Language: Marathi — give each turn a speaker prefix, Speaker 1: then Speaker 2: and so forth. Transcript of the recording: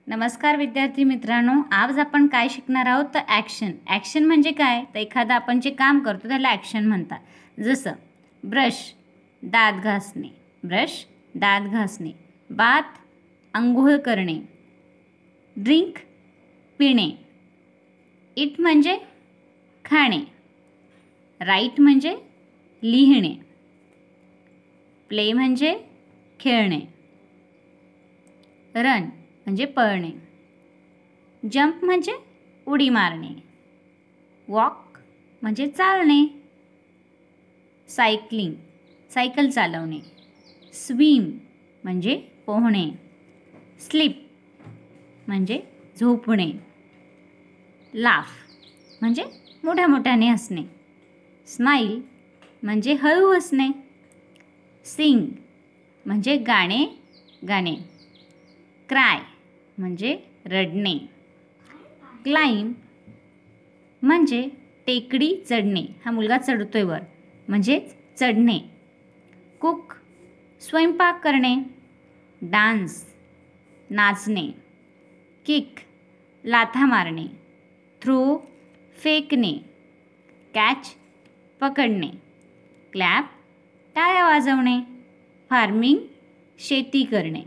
Speaker 1: नमस्कार विद्यार्थी मित्रांनो, आज आपण काय शिकणार आहोत तर ॲक्शन म्हणजे काय तर एखादं आपण जे काम करतो त्याला ॲक्शन म्हणतात। जसं ब्रश दात घासणे, बाथ अंघोळ करणे, ड्रिंक पिणे, इट म्हणजे खाणे, राईट म्हणजे लिहिणे, प्ले म्हणजे खेळणे, रन म्हणजे पळणे, जंप म्हणजे उडी मारणे, वॉक म्हणजे चालणे, सायकल चालवणे, स्विम म्हणजे पोहणे, स्लीप म्हणजे झोपणे, लाफ म्हणजे मोठ्याने हसणे, स्माईल म्हणजे हळू हसणे, सिंग म्हणजे गाणे, क्राय म्हणजे रडणे, क्लाइंब म्हणजे टेकडी चढणे, हा मुलगा चढतोय वर म्हणजे चढणे, कुक स्वयंपाक करणे, डान्स नाचणे, किक लाथा मारणे, थ्रो फेकणे, कॅच पकडणे, क्लॅप टाळ्या वाजवणे, फार्मिंग शेती करणे।